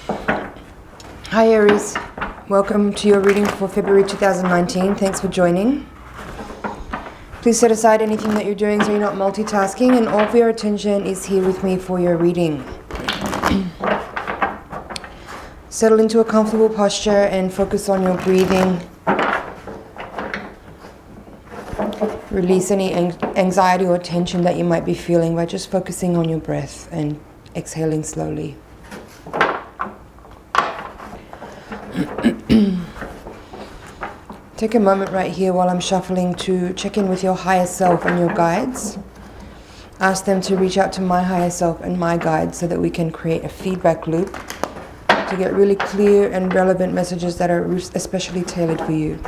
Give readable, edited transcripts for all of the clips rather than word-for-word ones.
Hi Aries, welcome to your reading for February 2019. Thanks for joining. Please set aside anything that you're doing so you're not multitasking, and all of your attention is here with me for your reading. Settle into a comfortable posture and focus on your breathing. Release any anxiety or tension that you might be feeling by just focusing on your breath and exhaling slowly. Take a moment right here while I'm shuffling to check in with your higher self and your guides. Ask them to reach out to my higher self and my guides so that we can create a feedback loop to get really clear and relevant messages that are especially tailored for you.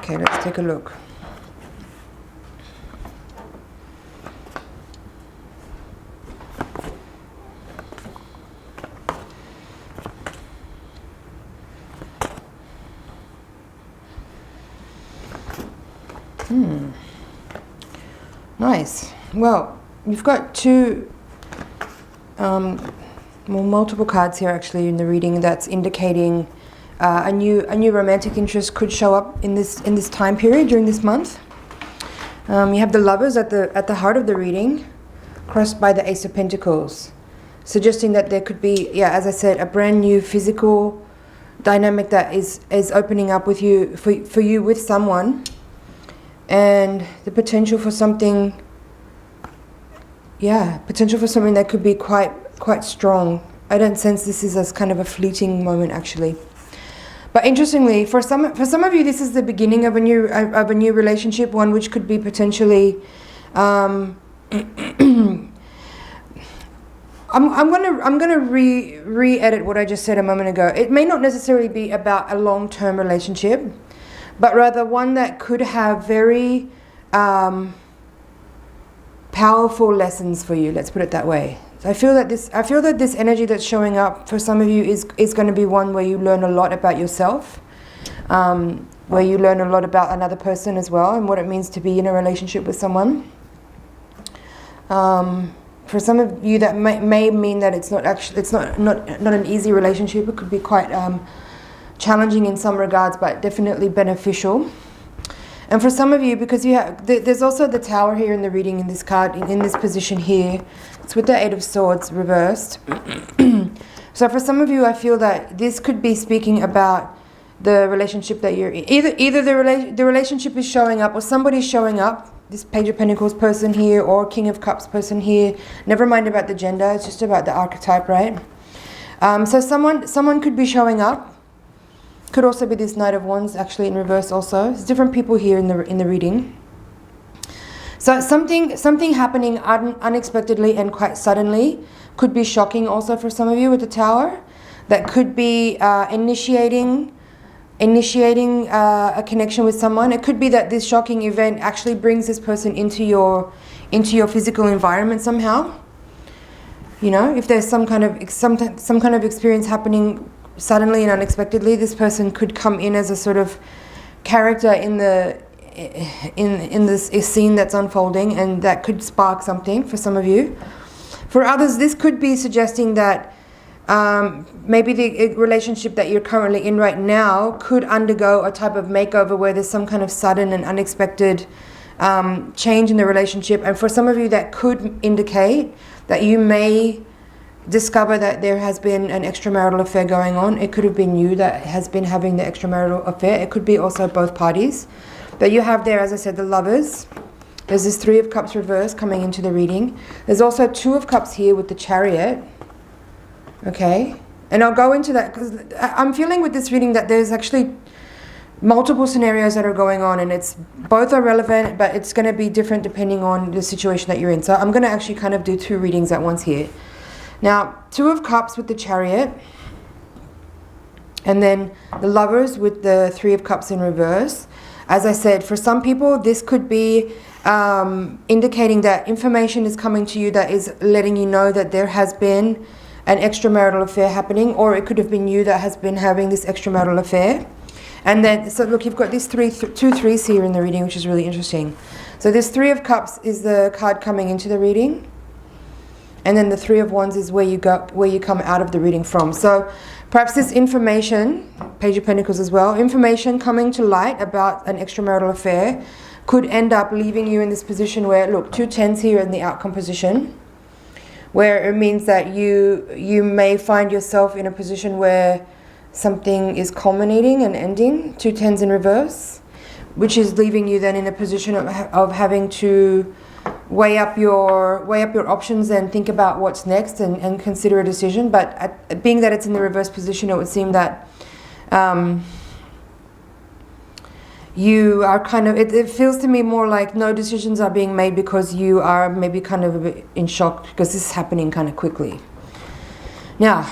Okay, let's take a look. Nice. Well, you've got multiple cards here actually in the reading that's indicating a new romantic interest could show up in this time period during this month. You have the Lovers at the heart of the reading, crossed by the Ace of Pentacles, suggesting that there could be, as I said, a brand new physical dynamic that is opening up with you for you with someone, and the potential for something. Potential for something that could be quite strong. I don't sense this is as kind of a fleeting moment actually. But interestingly, for some of you, this is the beginning of a new relationship, one which could be potentially. I'm gonna re-edit what I just said a moment ago. It may not necessarily be about a long-term relationship, but rather one that could have very powerful lessons for you. Let's put it that way. I feel that this energy that's showing up for some of you is going to be one where you learn a lot about yourself, where you learn a lot about another person as well, and what it means to be in a relationship with someone. For some of you, that may mean that it's not an easy relationship. It could be quite challenging in some regards, but definitely beneficial. And for some of you, because there's also the Tower here in the reading in this card, in this position here. It's with the Eight of Swords reversed. So for some of you, I feel that this could be speaking about the relationship that you're in. Either the relationship is showing up, or somebody's showing up. This Page of Pentacles person here, or King of Cups person here. Never mind about the gender. It's just about the archetype, right? So someone could be showing up. Could also be this Knight of Wands actually in reverse also. There's different people here in the reading. So something happening unexpectedly and quite suddenly could be shocking also for some of you with the Tower. That could be initiating a connection with someone. It could be that this shocking event actually brings this person into your physical environment somehow. You know, if there's some kind of experience happening suddenly and unexpectedly, this person could come in as a sort of character in this scene that's unfolding, and that could spark something for some of you. For others, this could be suggesting that maybe the relationship that you're currently in right now could undergo a type of makeover where there's some kind of sudden and unexpected change in the relationship. And for some of you, that could indicate that you may discover that there has been an extramarital affair going on. It could have been you that has been having the extramarital affair. It could be also both parties. But you have there, as I said, the Lovers. There's this Three of Cups reverse coming into the reading. There's also Two of Cups here with the Chariot. Okay? And I'll go into that because I'm feeling with this reading that there's actually multiple scenarios that are going on, and it's both are relevant, but it's going to be different depending on the situation that you're in. So I'm going to actually kind of do two readings at once here. Now, Two of Cups with the Chariot, and then the Lovers with the Three of Cups in reverse. As I said, for some people, this could be indicating that information is coming to you that is letting you know that there has been an extramarital affair happening, or it could have been you that has been having this extramarital affair. And then, so look, you've got these two threes here in the reading, which is really interesting. So this Three of Cups is the card coming into the reading, and then the Three of Wands is where you come out of the reading from. So perhaps this information, Page of Pentacles as well, information coming to light about an extramarital affair could end up leaving you in this position where, look, 2 tens here in the outcome position, where it means that you may find yourself in a position where something is culminating and ending, 2 tens in reverse, which is leaving you then in a position of having to weigh up your options and think about what's next and consider a decision. But being that it's in the reverse position, it would seem that you are kind of, it feels to me more like no decisions are being made because you are maybe kind of a bit in shock because this is happening kind of quickly. Now,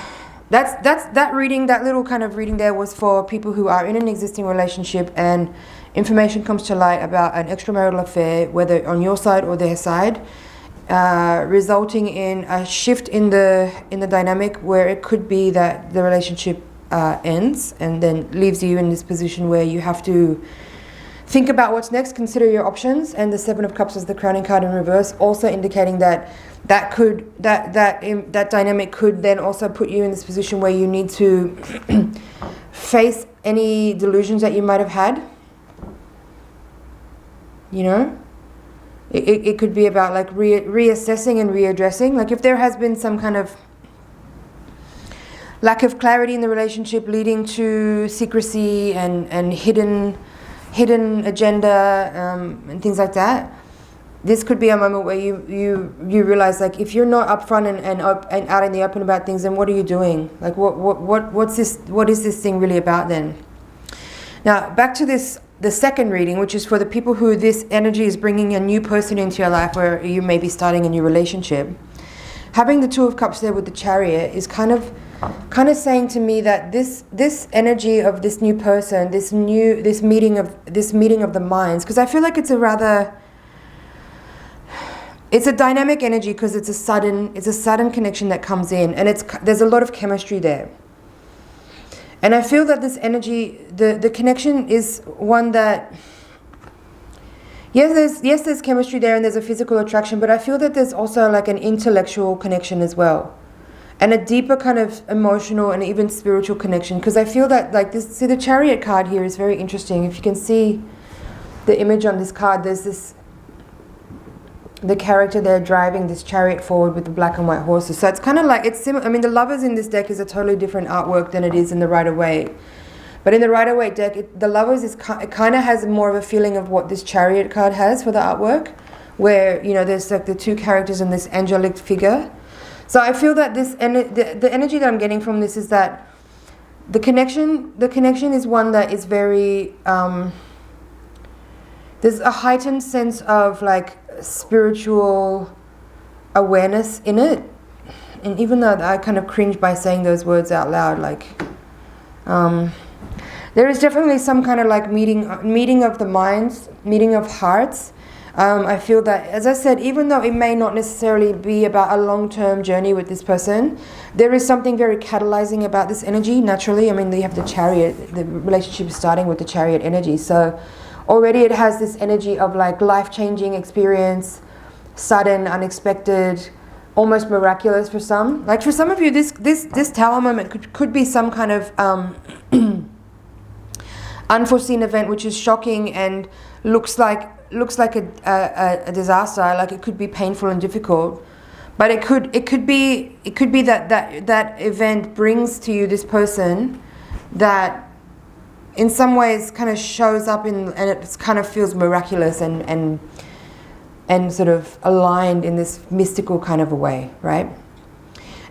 that reading, that little kind of reading there was for people who are in an existing relationship and information comes to light about an extramarital affair, whether on your side or their side, resulting in a shift in the dynamic where it could be that the relationship ends and then leaves you in this position where you have to think about what's next, consider your options. And the Seven of Cups is the crowning card in reverse, also indicating that dynamic could then also put you in this position where you need to face any delusions that you might have had. You know, it could be about like reassessing and readdressing. Like if there has been some kind of lack of clarity in the relationship leading to secrecy and hidden agenda and things like that, this could be a moment where you realize, like, if you're not upfront and out in the open about things, then what are you doing? Like what is this thing really about then? Now back to the second reading, which is for the people who this energy is bringing a new person into your life, where you may be starting a new relationship. Having the Two of Cups there with the Chariot is kind of saying to me that this energy of this new person, this meeting of the minds, because I feel like it's a dynamic energy, because it's a sudden connection that comes in, and there's a lot of chemistry there. And I feel that this energy, the connection is one that, yes, there's chemistry there and there's a physical attraction, but I feel that there's also like an intellectual connection as well, and a deeper kind of emotional and even spiritual connection. Because I feel that, like, this, see, the Chariot card here is very interesting. If you can see the image on this card, there's the character there driving this chariot forward with the black and white horses. So it's kind of like, it's similar. I mean, the Lovers in this deck is a totally different artwork than it is in the Rider-Waite. But in the Rider-Waite deck, the Lovers it kind of has more of a feeling of what this Chariot card has for the artwork, where, you know, there's like the two characters and this angelic figure. So I feel that this the energy that I'm getting from this is that the connection is one that is very there's a heightened sense of like spiritual awareness in it. And even though I kind of cringe by saying those words out loud, like there is definitely some kind of like meeting of the minds, meeting of hearts. I feel that, as I said, even though it may not necessarily be about a long-term journey with this person, there is something very catalyzing about this energy naturally. I mean, they have the Chariot, the relationship is starting with the Chariot energy. So already it has this energy of like life-changing experience, sudden, unexpected, almost miraculous for some. Like for some of you, this Tower moment could be some kind of unforeseen event which is shocking and looks like a disaster. Like it could be painful and difficult, but it could be that event brings to you this person that in some ways kind of shows up and it kind of feels miraculous and sort of aligned in this mystical kind of a way, right?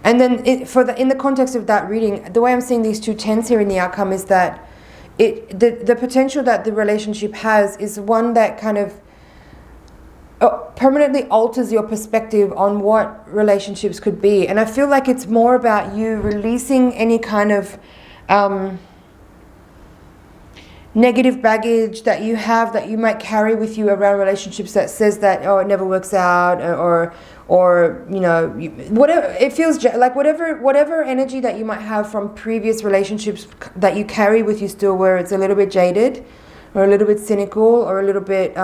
And then in the context of that reading, the way I'm seeing these two tens here in the outcome is that the potential that the relationship has is one that kind of permanently alters your perspective on what relationships could be. And I feel like it's more about you releasing any kind of negative baggage that you have, that you might carry with you around relationships, that says that, oh, it never works out, or you know, whatever it feels like, whatever energy that you might have from previous relationships that you carry with you still, where it's a little bit jaded, or a little bit cynical, or a little bit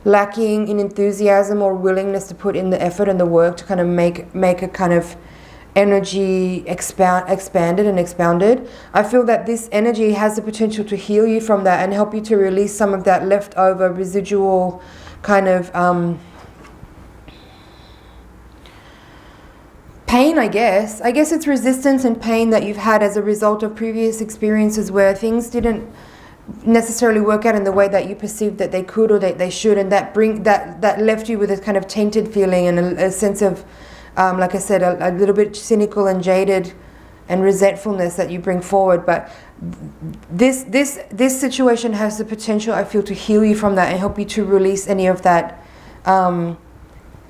lacking in enthusiasm or willingness to put in the effort and the work to kind of make a kind of energy expanded and expounded. I feel that this energy has the potential to heal you from that and help you to release some of that leftover residual kind of pain, I guess it's resistance and pain that you've had as a result of previous experiences where things didn't necessarily work out in the way that you perceived that they could or that they should, and that left you with a kind of tainted feeling and a sense of like I said, a little bit cynical and jaded and resentfulness that you bring forward. But this situation has the potential, I feel, to heal you from that and help you to release any of that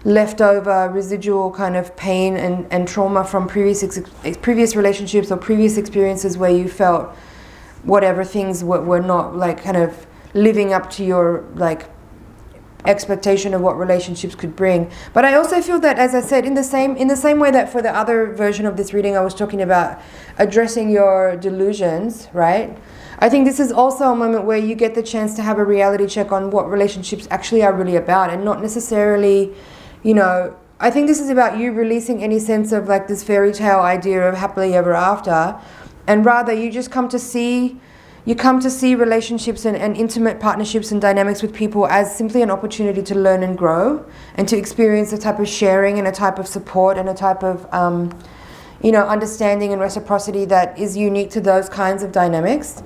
leftover residual kind of pain and trauma from previous relationships or previous experiences where you felt whatever things were not like kind of living up to your like expectation of what relationships could bring. But I also feel that, as I said, in the same way that for the other version of this reading I was talking about addressing your delusions, right? I think this is also a moment where you get the chance to have a reality check on what relationships actually are really about, and not necessarily, you know, I think this is about you releasing any sense of like this fairy tale idea of happily ever after, and rather you just come to see relationships and intimate partnerships and dynamics with people as simply an opportunity to learn and grow, and to experience a type of sharing and a type of support and a type of you know, understanding and reciprocity that is unique to those kinds of dynamics.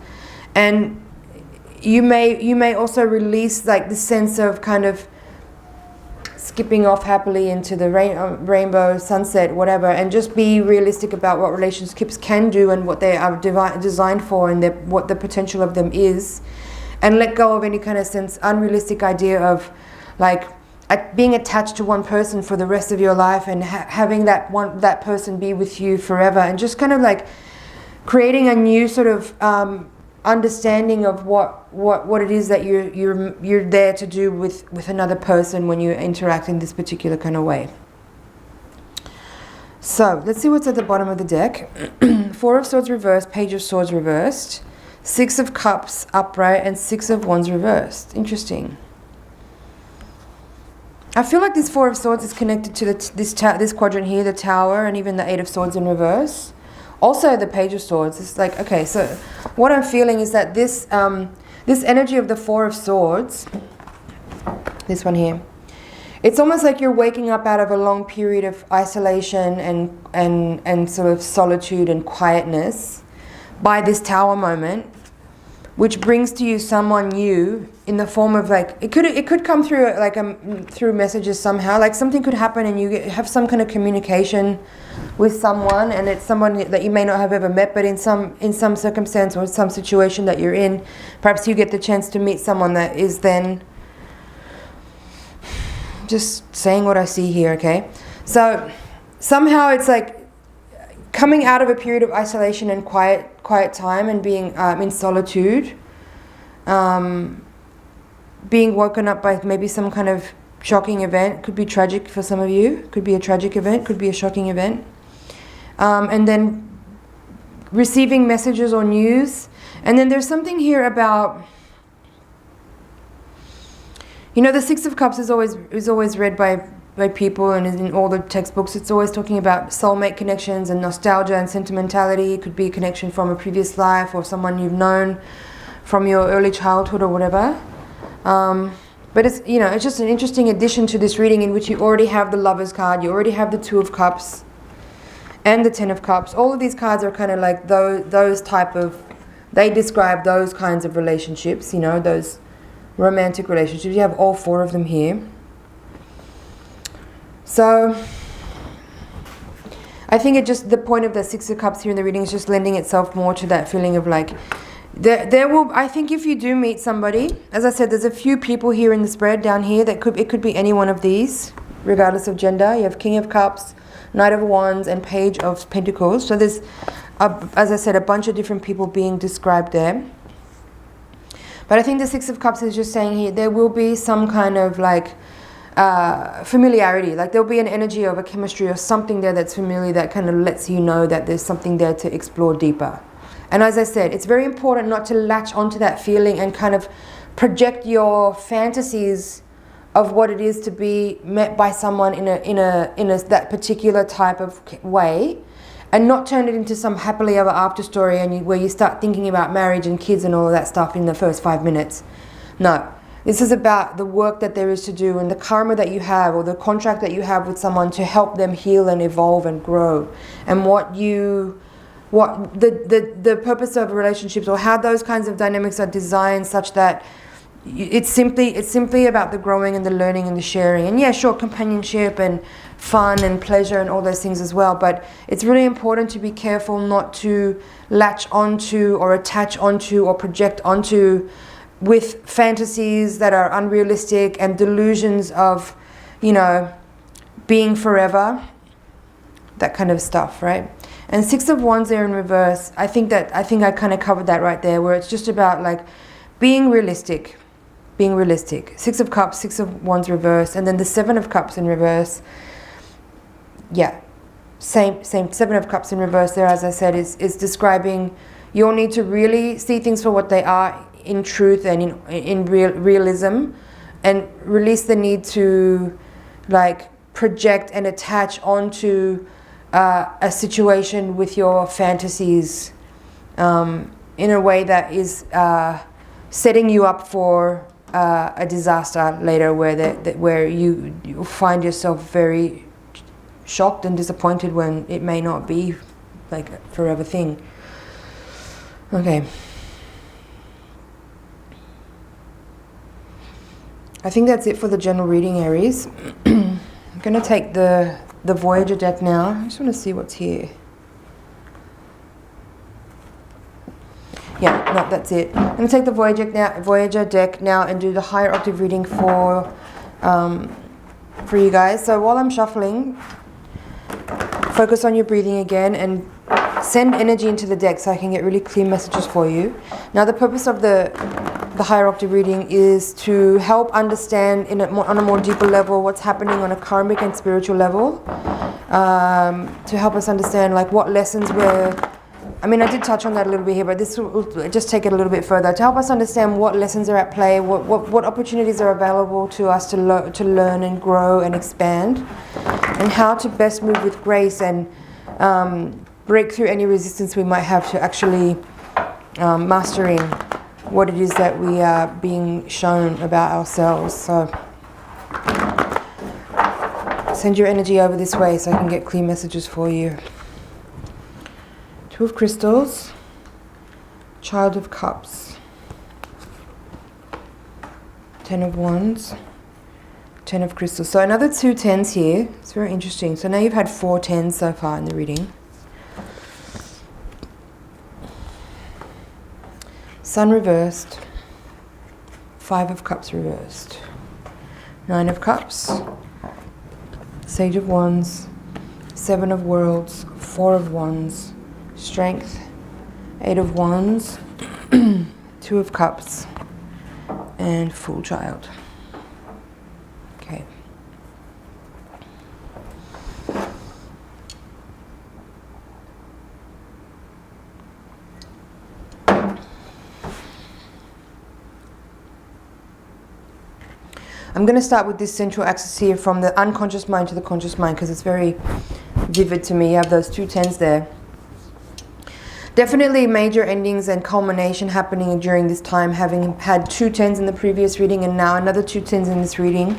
And you may also release like the sense of kind of skipping off happily into the rainbow, sunset, whatever, and just be realistic about what relationships can do and what they are designed for, and what the potential of them is, and let go of any kind of unrealistic idea of like being attached to one person for the rest of your life and having that person be with you forever, and just kind of like creating a new sort of understanding of what it is that you're there to do with another person when you interact in this particular kind of way. So let's see what's at the bottom of the deck. Four of Swords reversed, Page of Swords reversed, Six of Cups upright, and Six of Wands reversed. Interesting. I feel like this Four of Swords is connected to this quadrant here, the Tower, and even the Eight of Swords in reverse. Also the Page of Swords. It's like, okay, so what I'm feeling is that this energy of the Four of Swords, this one here, it's almost like you're waking up out of a long period of isolation and sort of solitude and quietness by this Tower moment, which brings to you someone new in the form of like, it could come through like through messages somehow, like something could happen and you have some kind of communication with someone, and it's someone that you may not have ever met, but in some circumstance or some situation that you're in, perhaps you get the chance to meet someone that is then just saying what I see here, okay? So somehow it's like coming out of a period of isolation and quiet time and being in solitude, being woken up by maybe some kind of shocking event. Could be tragic for some of you, could be a tragic event, could be a shocking event, and then receiving messages or news. And then there's something here about, you know, the Six of Cups is always read by people, and in all the textbooks it's always talking about soulmate connections and nostalgia and sentimentality. It could be a connection from a previous life or someone you've known from your early childhood or whatever. But it's, you know, it's just an interesting addition to this reading in which you already have the Lover's card, you already have the Two of Cups and the Ten of Cups. All of these cards are kind of like those type of, they describe those kinds of relationships, you know, those romantic relationships. You have all four of them here. So I think the point of the Six of Cups here in the reading is just lending itself more to that feeling of like, There will, I think if you do meet somebody, as I said, there's a few people here in the spread down here that it could be any one of these, regardless of gender. You have King of Cups, Knight of Wands, and Page of Pentacles. So there's, as I said, a bunch of different people being described there. But I think the Six of Cups is just saying here, there will be some kind of like familiarity. Like there'll be an energy of a chemistry or something there that's familiar that kind of lets you know that there's something there to explore deeper. And as I said, it's very important not to latch onto that feeling and kind of project your fantasies of what it is to be met by someone in a that particular type of way, and not turn it into some happily ever after story and where you start thinking about marriage and kids and all of that stuff in the first 5 minutes. No, this is about the work that there is to do and the karma that you have or the contract that you have with someone to help them heal and evolve and grow, and what the purpose of relationships, or how those kinds of dynamics are designed such that it's simply about the growing and the learning and the sharing. And yeah, sure, companionship and fun and pleasure and all those things as well, but it's really important to be careful not to latch onto or attach onto or project onto with fantasies that are unrealistic and delusions of, you know, being forever, that kind of stuff, right? And Six of Wands there in reverse, I think I kind of covered that right there, where it's just about like being realistic. Six of Cups, Six of Wands reverse, and then the Seven of Cups in reverse. Yeah, same. Seven of Cups in reverse there, as I said, is describing your need to really see things for what they are in truth and in realism, and release the need to like project and attach onto a situation with your fantasies in a way that is setting you up for a disaster later, where you find yourself very shocked and disappointed when it may not be like a forever thing. Okay. I think that's it for the general reading, Aries. I'm going to take the Voyager deck now. I just want to see what's here. Yeah, no, that's it. I'm going to take the Voyager deck now and do the higher octave reading for you guys. So while I'm shuffling, focus on your breathing again and send energy into the deck so I can get really clear messages for you. Now, the purpose of the higher octave reading is to help understand on a more deeper level what's happening on a karmic and spiritual level, to help us understand like what lessons I did touch on that a little bit here, but this will just take it a little bit further, to help us understand what lessons are at play, what opportunities are available to us to learn and grow and expand, and how to best move with grace and break through any resistance we might have to actually mastering what it is that we are being shown about ourselves. So send your energy over this way so I can get clear messages for you. Two of Crystals, Child of Cups, Ten of Wands, Ten of Crystals. So another two tens here. It's very interesting. So now you've had 4 tens so far in the reading. Sun reversed, Five of Cups reversed, Nine of Cups, Sage of Wands, Seven of Worlds, Four of Wands, Strength, Eight of Wands, Two of Cups, and Fool Child. Okay. I'm going to start with this central axis here from the unconscious mind to the conscious mind because it's very vivid to me. You have those two tens there. Definitely major endings and culmination happening during this time, having had 2 tens in the previous reading and now another 2 tens in this reading.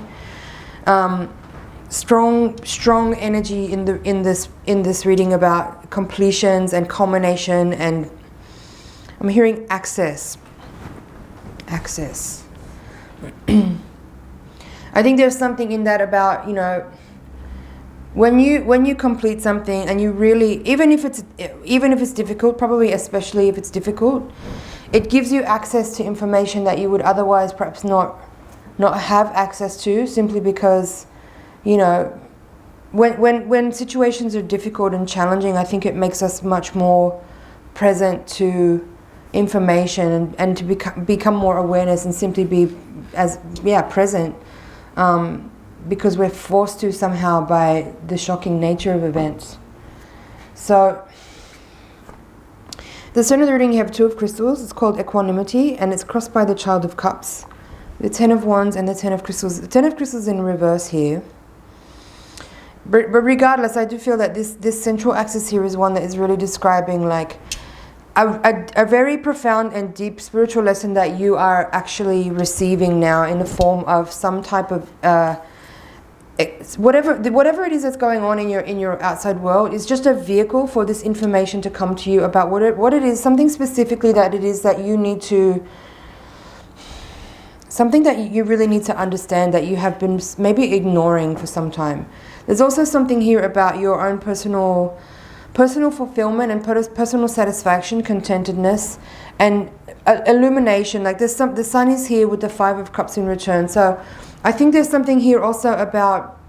Strong energy in this reading about completions and culmination, and I'm hearing access. I think there's something in that about, when you complete something and you really, even if it's difficult, probably especially if it's difficult, it gives you access to information that you would otherwise perhaps not have access to, simply because, you know, when situations are difficult and challenging, I think it makes us much more present to information and to become more awareness and simply be present, because we're forced to somehow by the shocking nature of events. So the center of the reading, you have 2 of crystals. It's called equanimity, and it's crossed by the Child of Cups, the 10 of Wands and the 10 of crystals. The 10 of crystals in reverse here. But regardless, I do feel that this central axis here is one that is really describing like a very profound and deep spiritual lesson that you are actually receiving now in the form of some type of whatever it is that's going on in your outside world is just a vehicle for this information to come to you about what it is, something specifically that it is that you need to, something that you really need to understand that you have been maybe ignoring for some time. There's also something here about your own personal fulfillment and personal satisfaction, contentedness, and illumination. Like the sun is here with the 5 of Cups in return. So I think there's something here also about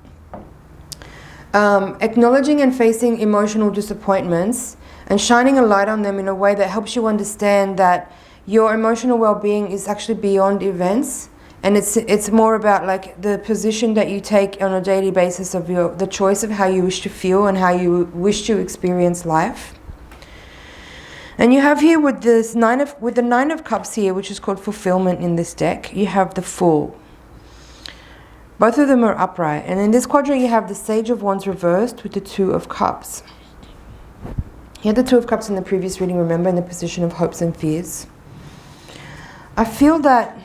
acknowledging and facing emotional disappointments and shining a light on them in a way that helps you understand that your emotional well-being is actually beyond events, and it's more about like the position that you take on a daily basis of the choice of how you wish to feel and how you wish to experience life. And you have here with the 9 of Cups here, which is called fulfillment in this deck, you have the Fool. Both of them are upright. And in this quadrant you have the Sage of Wands reversed with the 2 of Cups. You had the 2 of Cups in the previous reading, remember, in the position of hopes and fears. I feel that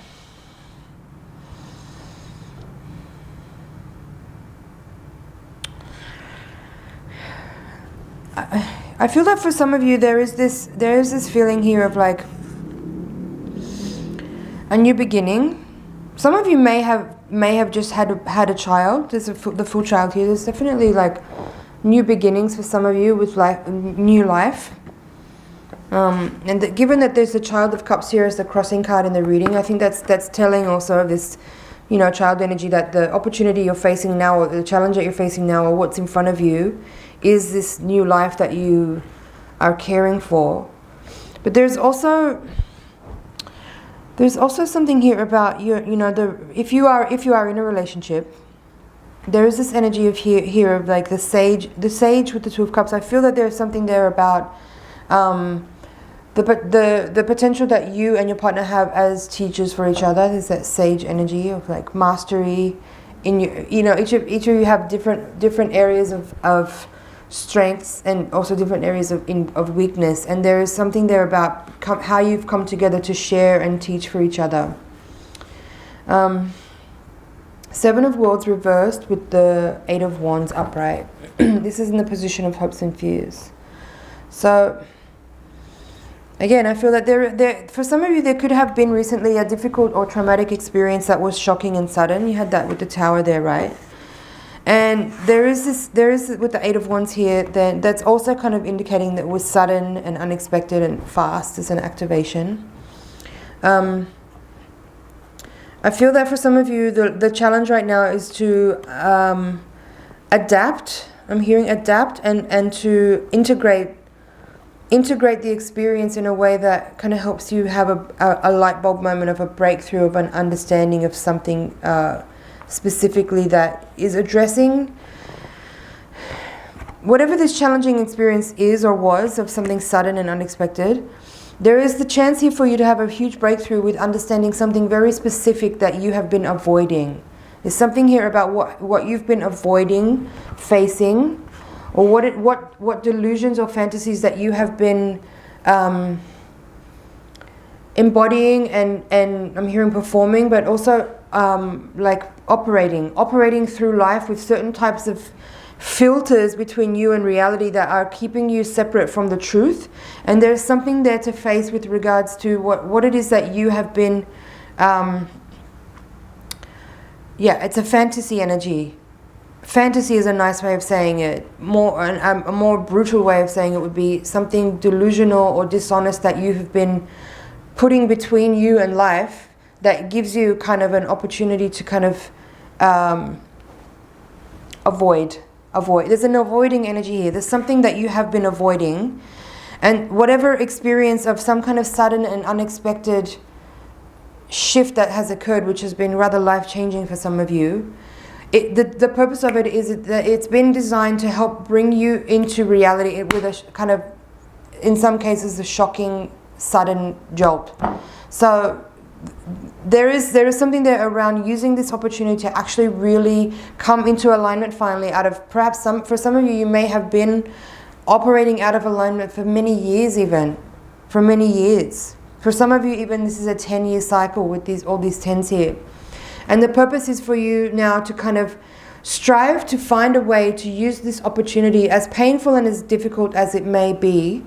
for some of you there is this feeling here of like a new beginning. Some of you may have just had a child. There's the full child here. There's definitely like new beginnings for some of you with like new life. And given that there's the Child of Cups here as the crossing card in the reading, I think that's telling also of this, you know, child energy, that the opportunity you're facing now, or the challenge that you're facing now, or what's in front of you, is this new life that you are caring for. But there's also something here about if you are in a relationship, there is this energy of here of like the sage with the 2 of Cups. I feel that there's something there about the potential that you and your partner have as teachers for each other. There's that sage energy of like mastery in each of you have different areas of strengths and also different areas of weakness, and there is something there about how you've come together to share and teach for each other. 7 of Worlds reversed with the 8 of Wands upright. This is in the position of hopes and fears. So again, I feel that there for some of you there could have been recently a difficult or traumatic experience that was shocking and sudden. You had that with the Tower there, right? And there is with the 8 of Wands here, then that's also kind of indicating that it was sudden and unexpected and fast as an activation. I feel that for some of you, the challenge right now is to adapt. I'm hearing adapt and to integrate the experience in a way that kind of helps you have a light bulb moment of a breakthrough of an understanding of something specifically that is addressing whatever this challenging experience is or was of something sudden and unexpected. There is the chance here for you to have a huge breakthrough with understanding something very specific that you have been avoiding. There's something here about what you've been avoiding, facing, or what delusions or fantasies that you have been embodying and I'm hearing performing, but also like operating through life with certain types of filters between you and reality that are keeping you separate from the truth. And there's something there to face with regards to what it is that you have been it's a fantasy energy. Fantasy is a nice way of saying it. A more brutal way of saying it would be something delusional or dishonest that you have been putting between you and life that gives you kind of an opportunity to kind of avoid. There's an avoiding energy here. There's something that you have been avoiding, and whatever experience of some kind of sudden and unexpected shift that has occurred, which has been rather life-changing for some of you, the purpose of it is that it's been designed to help bring you into reality with a kind of, in some cases, a shocking, sudden jolt. So there is something there around using this opportunity to actually really come into alignment finally out of perhaps for some of you, you may have been operating out of alignment for many years even, for many years. For some of you even this is a 10-year cycle with all these 10s here. And the purpose is for you now to kind of strive to find a way to use this opportunity, as painful and as difficult as it may be,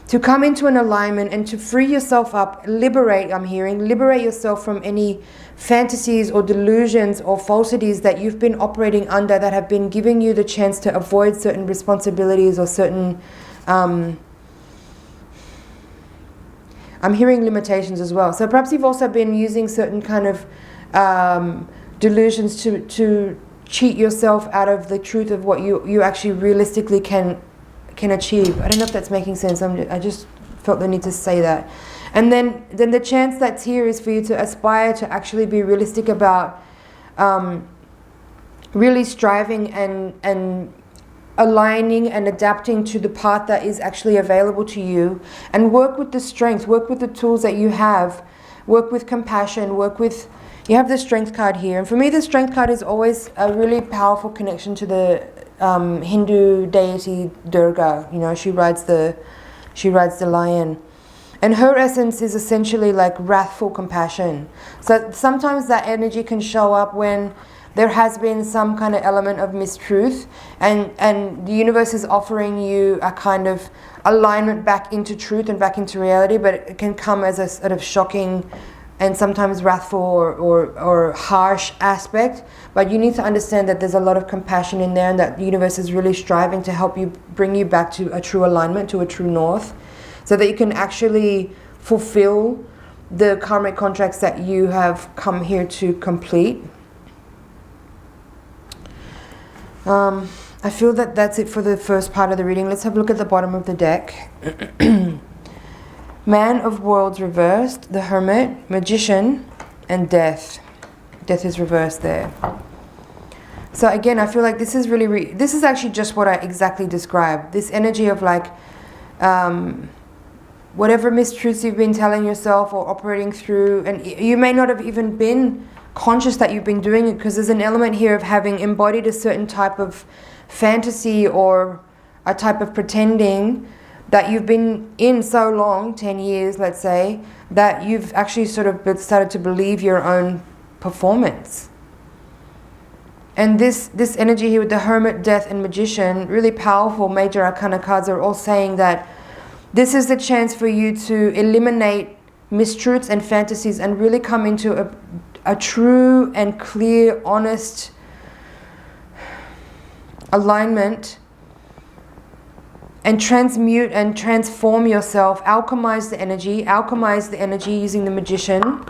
to come into an alignment and to free yourself up, liberate yourself from any fantasies or delusions or falsities that you've been operating under that have been giving you the chance to avoid certain responsibilities or certain, I'm hearing limitations as well. So perhaps you've also been using certain kind of delusions to cheat yourself out of the truth of what you actually realistically can achieve. I don't know if that's making sense. I just felt the need to say that. And then the chance that's here is for you to aspire to actually be realistic about really striving and aligning and adapting to the path that is actually available to you, and work with the strength, work with the tools that you have, work with compassion, you have the strength card here. And for me, the strength card is always a really powerful connection to the Hindu deity Durga. You know, she rides the lion, and her essence is essentially like wrathful compassion. So sometimes that energy can show up when there has been some kind of element of mistruth, and the universe is offering you a kind of alignment back into truth and back into reality, but it can come as a sort of shocking and sometimes wrathful or harsh aspect. But you need to understand that there's a lot of compassion in there, and that the universe is really striving to help you, bring you back to a true alignment, to a true north, so that you can actually fulfill the karmic contracts that you have come here to complete. I feel that that's it for the first part of the reading. Let's have a look at the bottom of the deck. Man of Worlds reversed, the Hermit, Magician, and Death. Death is reversed there. So again, I feel like this is really, this is actually just what I exactly described. This energy of like, whatever mistruths you've been telling yourself or operating through, and you may not have even been conscious that you've been doing it, because there's an element here of having embodied a certain type of fantasy or a type of pretending that you've been in so long, 10 years let's say, that you've actually sort of started to believe your own performance. And this energy here with the Hermit, Death, and Magician, really powerful major arcana cards, are all saying that this is the chance for you to eliminate mistruths and fantasies and really come into a true and clear, honest alignment, and transmute and transform yourself, alchemize the energy using the Magician.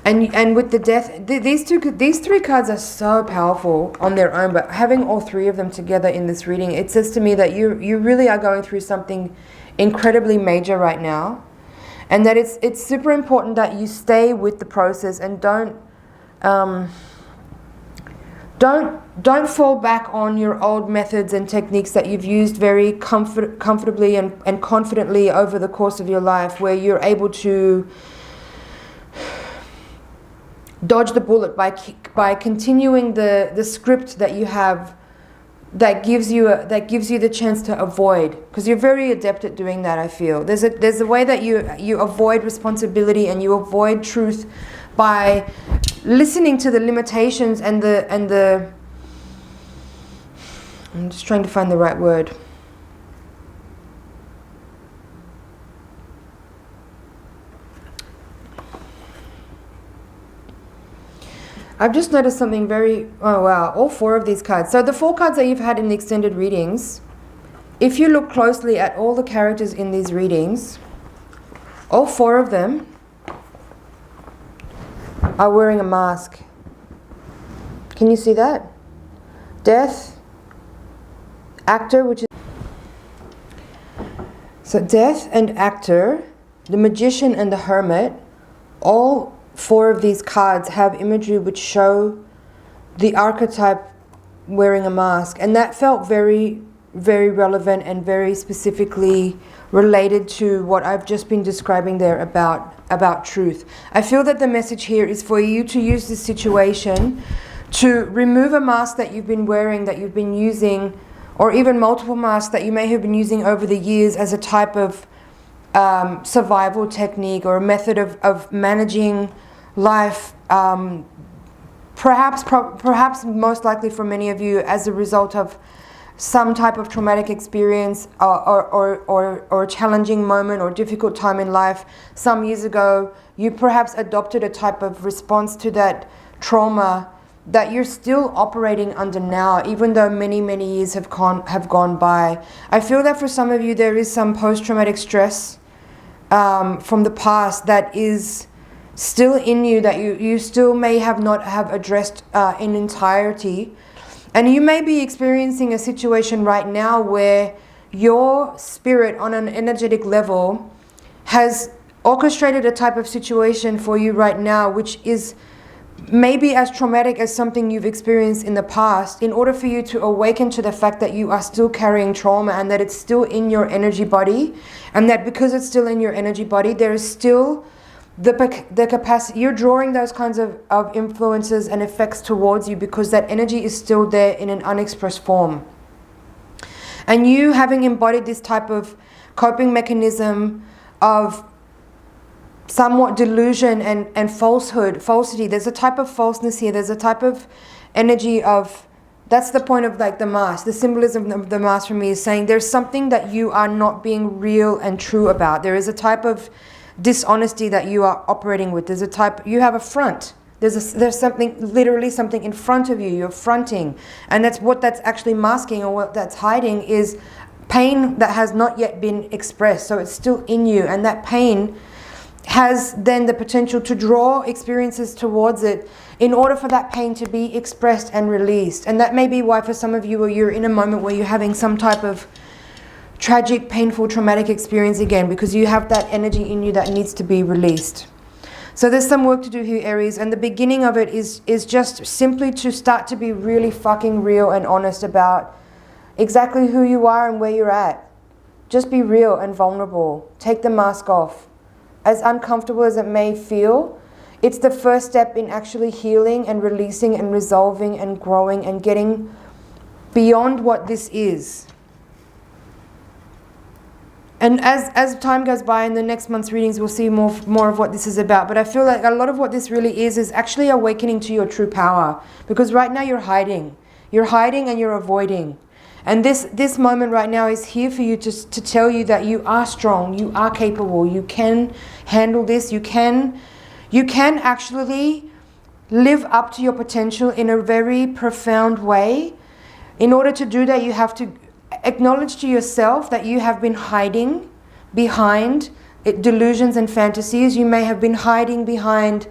And with the Death, these three cards are so powerful on their own, but having all three of them together in this reading, it says to me that you really are going through something incredibly major right now, and that it's super important that you stay with the process and don't fall back on your old methods and techniques that you've used very comfortably and confidently over the course of your life, where you're able to dodge the bullet by continuing the script that you have that gives you the chance to avoid, because you're very adept at doing that. I feel there's a way that you avoid responsibility and you avoid truth by listening to the limitations and the I'm just trying to find the right word. I've just noticed something oh wow, all four of these cards. So the four cards that you've had in the extended readings, if you look closely at all the characters in these readings, All 4 of them are wearing a mask. Can you see that? Death, Actor, which is... So Death and Actor, the Magician and the Hermit, all 4 of these cards have imagery which show the archetype wearing a mask. And that felt very, very relevant and very specifically related to what I've just been describing there about truth. I feel that the message here is for you to use this situation to remove a mask that you've been wearing, that you've been using, or even multiple masks that you may have been using over the years as a type of survival technique or a method of managing life, perhaps most likely for many of you as a result of some type of traumatic experience or a challenging moment or difficult time in life. Some years ago, you perhaps adopted a type of response to that trauma that you're still operating under now, even though many, many years have gone by. I feel that for some of you, there is some post-traumatic stress from the past that is still in you, that you still may not have addressed in entirety. And you may be experiencing a situation right now where your spirit on an energetic level has orchestrated a type of situation for you right now, which is maybe as traumatic as something you've experienced in the past, in order for you to awaken to the fact that you are still carrying trauma and that it's still in your energy body, and that because it's still in your energy body, there is still the capacity, you're drawing those kinds of influences and effects towards you because that energy is still there in an unexpressed form. And you having embodied this type of coping mechanism of somewhat delusion and falsity, there's a type of falseness here, there's a type of energy of, that's the point of like the mask, the symbolism of the mask for me is saying there's something that you are not being real and true about. There is a type of dishonesty that you are operating with. There's a type, you have a front. There's something, literally something in front of you, you're fronting. And that's what that's actually masking, or what that's hiding is pain that has not yet been expressed. So it's still in you, and that pain has then the potential to draw experiences towards it in order for that pain to be expressed and released. And that may be why for some of you, you're in a moment where you're having some type of tragic, painful, traumatic experience again, because you have that energy in you that needs to be released. So there's some work to do here, Aries, and the beginning of it is just simply to start to be really fucking real and honest about exactly who you are and where you're at. Just be real and vulnerable. Take the mask off. As uncomfortable as it may feel, it's the first step in actually healing and releasing and resolving and growing and getting beyond what this is. And as time goes by in the next month's readings, we'll see more of what this is about. But I feel like a lot of what this really is actually awakening to your true power. Because right now you're hiding. You're hiding and you're avoiding. And this moment right now is here for you to tell you that you are strong, you are capable, you can handle this, you can actually live up to your potential in a very profound way. In order to do that, you have to acknowledge to yourself that you have been hiding behind delusions and fantasies. You may have been hiding behind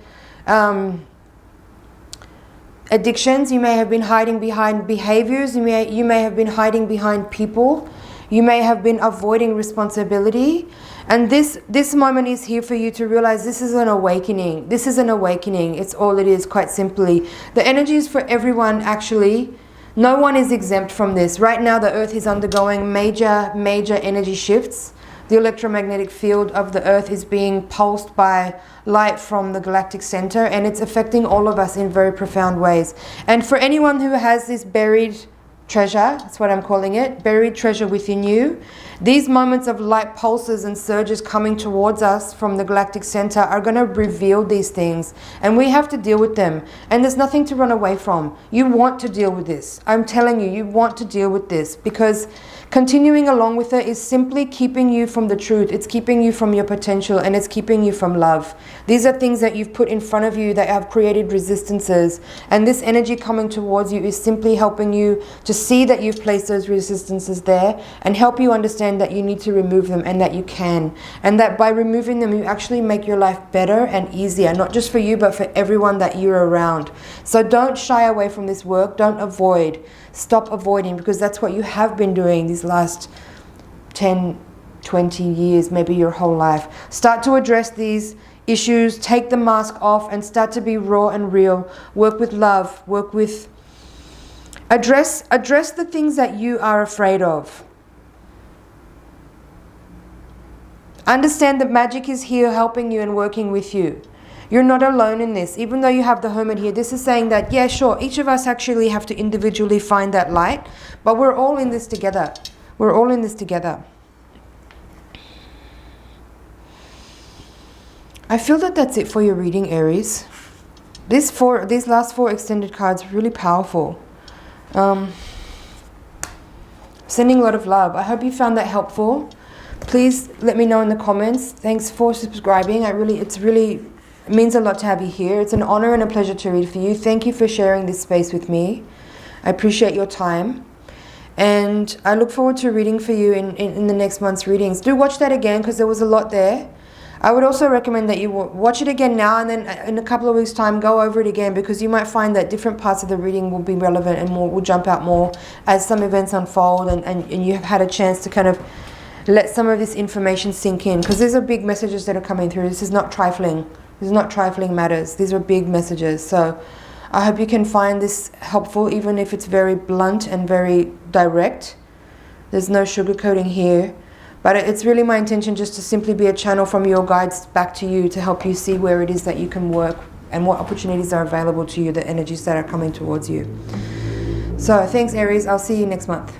addictions. You may have been hiding behind behaviors. You may have been hiding behind people. You may have been avoiding responsibility. And this moment is here for you to realize this is an awakening. This is an awakening. It's all it is, quite simply. The energy is for everyone, actually. No one is exempt from this. Right now, the Earth is undergoing major energy shifts. The electromagnetic field of the Earth is being pulsed by light from the galactic center, and it's affecting all of us in very profound ways. And for anyone who has this buried treasure, that's what I'm calling it, buried treasure within you, these moments of light pulses and surges coming towards us from the galactic center are going to reveal these things, and we have to deal with them. And there's nothing to run away from. You want to deal with this. I'm telling you, you want to deal with this, because Continuing along with it is simply keeping you from the truth. It's keeping you from your potential, and it's keeping you from love. These are things that you've put in front of you that have created resistances. And this energy coming towards you is simply helping you to see that you've placed those resistances there, and help you understand that you need to remove them, and that you can. And that by removing them, you actually make your life better and easier, not just for you, but for everyone that you're around. So don't shy away from this work. Don't avoid. Stop avoiding, because that's what you have been doing these last 10, 20 years, maybe your whole life. Start to address these issues, take the mask off, and start to be raw and real. Work with love, work with... Address the things that you are afraid of. Understand that magic is here helping you and working with you. You're not alone in this. Even though you have the hermit here, this is saying that, yeah, sure, each of us actually have to individually find that light, but we're all in this together. We're all in this together. I feel that that's it for your reading, Aries. These last 4 extended cards are really powerful. Sending a lot of love. I hope you found that helpful. Please let me know in the comments. Thanks for subscribing. It means a lot to have you here. It's an honor and a pleasure to read for you. Thank you for sharing this space with me. I appreciate your time. And I look forward to reading for you in the next month's readings. Do watch that again, because there was a lot there. I would also recommend that you watch it again now, and then in a couple of weeks' time, go over it again, because you might find that different parts of the reading will be relevant and will jump out more as some events unfold, and you have had a chance to kind of let some of this information sink in, because these are big messages that are coming through. This is not trifling. This is not trifling matters. These are big messages. So I hope you can find this helpful, even if it's very blunt and very direct. There's no sugarcoating here. But it's really my intention just to simply be a channel from your guides back to you, to help you see where it is that you can work and what opportunities are available to you, the energies that are coming towards you. So thanks, Aries. I'll see you next month.